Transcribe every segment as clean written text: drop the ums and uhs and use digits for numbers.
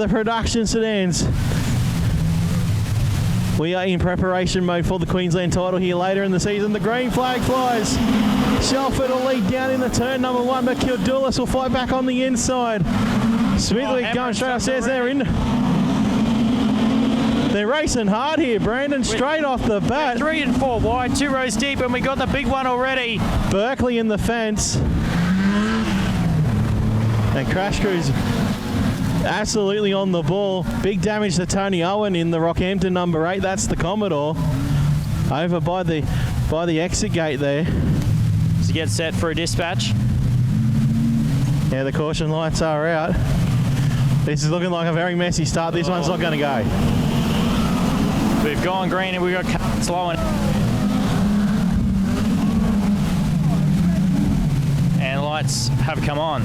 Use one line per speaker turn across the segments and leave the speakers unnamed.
the production sedans. We are in preparation mode for the Queensland title here later in the season. The green flag flies. Shelford will lead down in the turn number 1, but Kildulis will fight back on the inside. Smithwick going straight upstairs. They're racing hard here, Brandon, straight off the bat.
3 and 4 wide, 2 rows deep, and we got the big one already.
Berkeley in the fence. And Crash Crew's absolutely on the ball. Big damage to Tony Owen in the Rockhampton number 8. That's the Commodore. Over by the exit gate there.
To get set for a dispatch.
Yeah, the caution lights are out. This is looking like a very messy start. This one's not going to go.
We've gone green and we've got slowing. And lights have come on.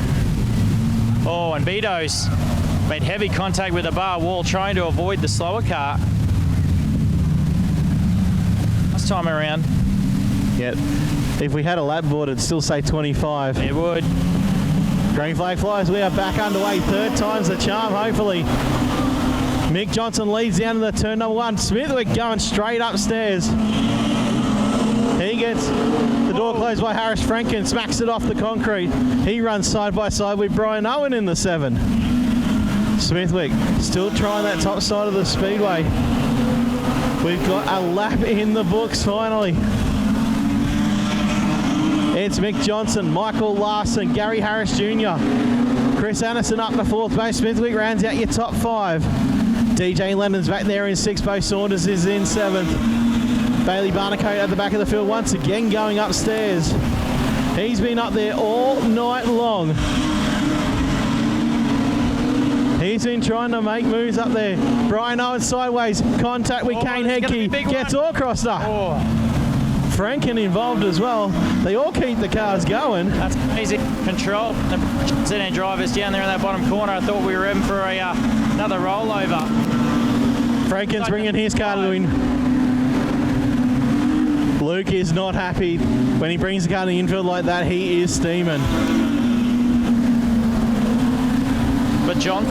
Oh, and Betos made heavy contact with the bar wall, trying to avoid the slower car. Last time around.
Yeah, if we had a lap board, it'd still say 25.
It would.
Green flag flies. We are back underway. Third time's the charm, hopefully. Mick Johnson leads down to the turn number 1. Smithwick going straight upstairs. He gets the door closed by Harris Franken, smacks it off the concrete. He runs side by side with Brian Owen in the 7. Smithwick still trying that top side of the Speedway. We've got a lap in the books finally. It's Mick Johnson, Michael Larson, Gary Harris Jr. Chris Anderson up to 4th base. Smithwick rounds out your top 5. DJ Lennon's back there in 6th. Bo Saunders is in 7th. Bailey Barnacote at the back of the field once again going upstairs. He's been up there all night long. He's been trying to make moves up there. Brian Owen sideways. Contact with Kane Headkey. Gets all crossed up. Franken involved as well. They all keep the cars going.
That's easy control. The Sedan drivers down there in that bottom corner. I thought we were in for another rollover.
Franken's bringing his car to win. Luke is not happy when he brings the car to the infield like that. He is steaming.
But John,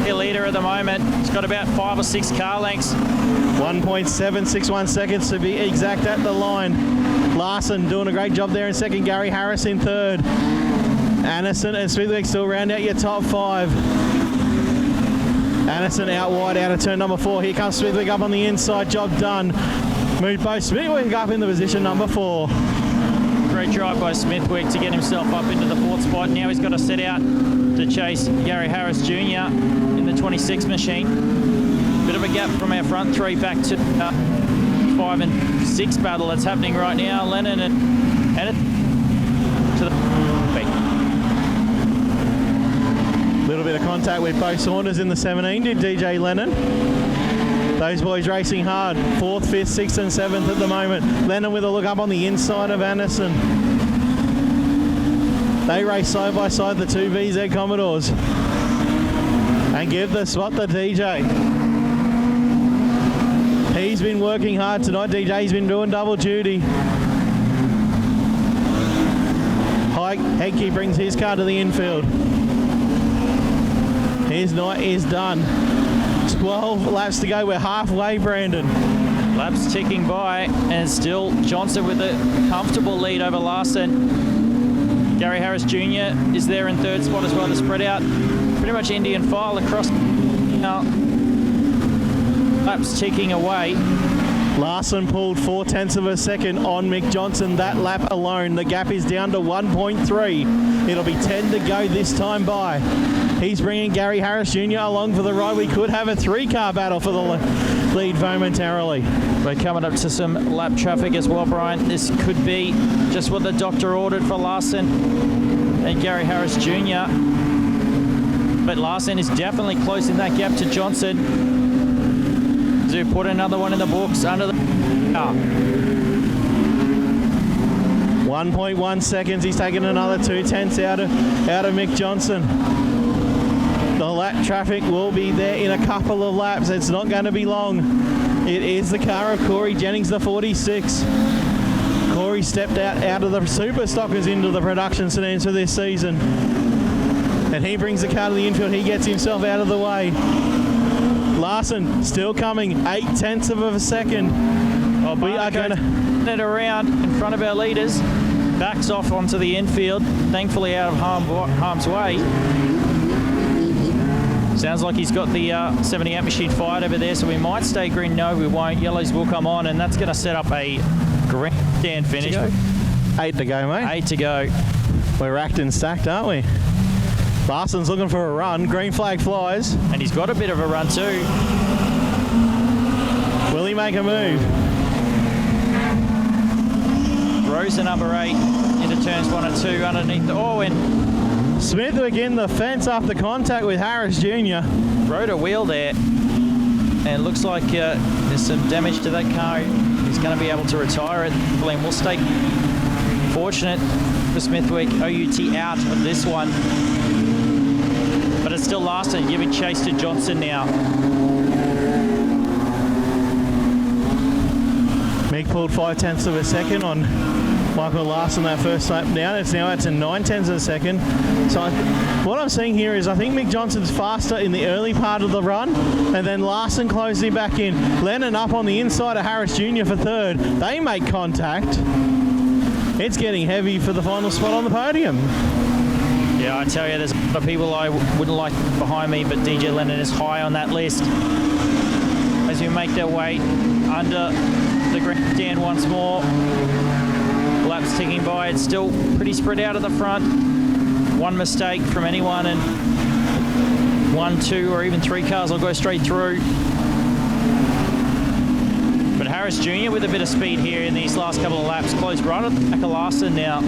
the leader at the moment, he's got about 5 or 6 car lengths.
1.761 seconds to be exact at the line. Larson doing a great job there in 2nd. Gary Harris in 3rd. Anderson and Smithwick still round out your top 5. Anderson out wide out of turn number 4. Here comes Smithwick up on the inside. Job done. Move by Smithwick up in the position number 4.
Great drive by Smithwick to get himself up into the 4th spot. Now he's got to set out to chase Gary Harris Jr. in the 26 machine. Bit of a gap from our front 3 back to 5 and 6 battle that's happening right now. Lennon and it to the beat.
Little bit of contact with Bo Saunders in the 17, did DJ Lennon. Those boys racing hard. 4th, 5th, 6th and 7th at the moment. Lennon with a look up on the inside of Anderson. They race side by side, the 2 VZ Commodores. And give the spot to DJ. He's been working hard tonight. DJ's been doing double duty. Headkey brings his car to the infield. His night is done. 12 laps to go. We're halfway, Brandon.
Laps ticking by, and still Johnson with a comfortable lead over Larson. Gary Harris Jr. is there in 3rd spot as well to spread out. Pretty much Indian file across. Now, laps ticking away.
Larson pulled 0.4 of a second on Mick Johnson that lap alone. The gap is down to 1.3. It'll be 10 to go this time by. He's bringing Gary Harris Jr. along for the ride. We could have a 3-car battle for the lead momentarily.
We're coming up to some lap traffic as well, Brian. This could be just what the doctor ordered for Larson and Gary Harris Jr. But Larson is definitely close in that gap to Johnson. To put another one in the books under the car.
1.1 seconds. He's taken another 2/10 out of Mick Johnson. The lap traffic will be there in a couple of laps. It's not going to be long. It is the car of Corey Jennings, the 46. Corey stepped out of the Super Stockers into the production sedans for this season. And he brings the car to the infield. He gets himself out of the way. Larson still coming, 0.8 of a second.
Oh, we are going to it around in front of our leaders. Backs off onto the infield, thankfully out of harm's way. Sounds like he's got the 78 machine fired over there, so we might stay green. No, we won't. Yellows will come on, and that's going to set up a grandstand finish.
8 to go, mate.
8 to go.
We're racked and stacked, aren't we? Larson's looking for a run. Green flag flies.
And he's got a bit of a run too.
Will he make a move?
Rosa number 8 into turns 1 and 2 underneath the... Oh, and
Smithwick in the fence after contact with Harris Jr.
Rode a wheel there. And looks like there's some damage to that car. He's going to be able to retire it. And we'll stay fortunate for Smithwick. OUT out of this one. But it's still Larson giving chase to Johnson now.
Mick pulled 0.5 of a second on Michael Larson that first lap down. It's now at 0.9 of a second. So what I'm seeing here is I think Mick Johnson's faster in the early part of the run, and then Larson closing back in. Lennon up on the inside of Harris Jr. for third. They make contact. It's getting heavy for the final spot on the podium.
Yeah, I tell you, there's a lot of people I wouldn't like behind me, but DJ Lennon is high on that list. As we make their way under the grandstand once more. Laps ticking by. It's still pretty spread out at the front. One mistake from anyone and 1, 2, or even 3 cars will go straight through. But Harris Jr. with a bit of speed here in these last couple of laps. Close right at the back of Larson now.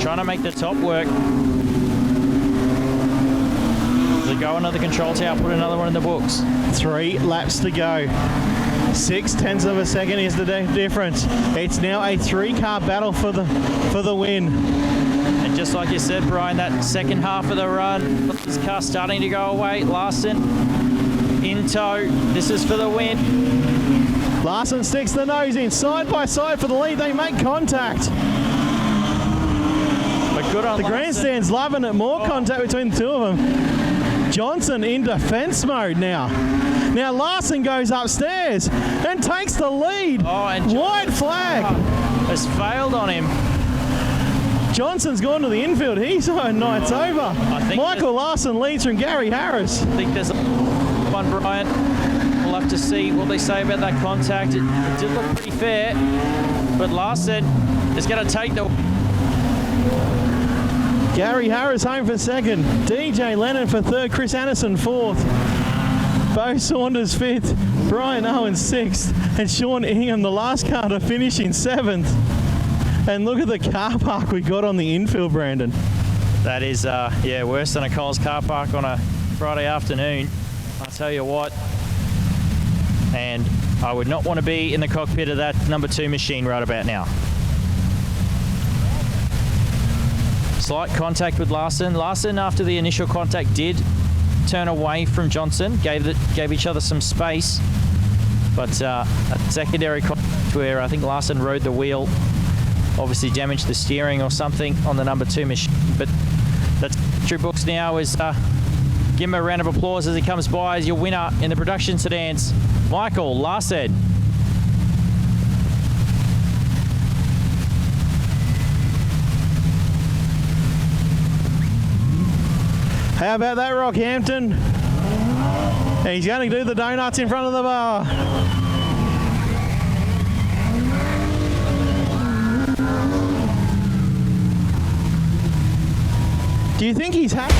Trying to make the top work. They go into the control tower, put another one in the books. 3
laps to go. 0.6 of a second is the difference. It's now a 3-car battle for the win.
And just like you said, Brian, that second half of the run, this car starting to go away. Larson in tow. This is for the win.
Larson sticks the nose in, side by side for the lead. They make contact.
But good on
the
Larson.
grandstand's loving it. More contact between the two of them. Johnson in defense mode now. Now Larson goes upstairs and takes the lead.
Oh, and
white flag
has failed on him.
Johnson's gone to the infield. He's on night's over. Michael Larson leads from Gary Harris.
I think there's one, Brian. We'll have to see what they say about that contact. It did look pretty fair, but Larson is going to take the...
Gary Harris home for second. DJ Lennon for third. Chris Anderson fourth. Bo Saunders fifth. Brian Owen sixth. And Sean Ingham, the last car to finish in seventh. And look at the car park we got on the infield, Brandon.
That is, yeah, worse than a Coles car park on a Friday afternoon. I'll tell you what. And I would not want to be in the cockpit of that number 2 machine right about now. Slight contact with Larson. Larson, after the initial contact, did turn away from Johnson, gave each other some space. But a secondary contact where I think Larson rode the wheel, obviously damaged the steering or something on the number 2 machine. But that's true books now. Is give him a round of applause as he comes by as your winner in the production sedans, Michael Larson.
How about that, Rockhampton? He's going to do the donuts in front of the bar. Do you think he's happy?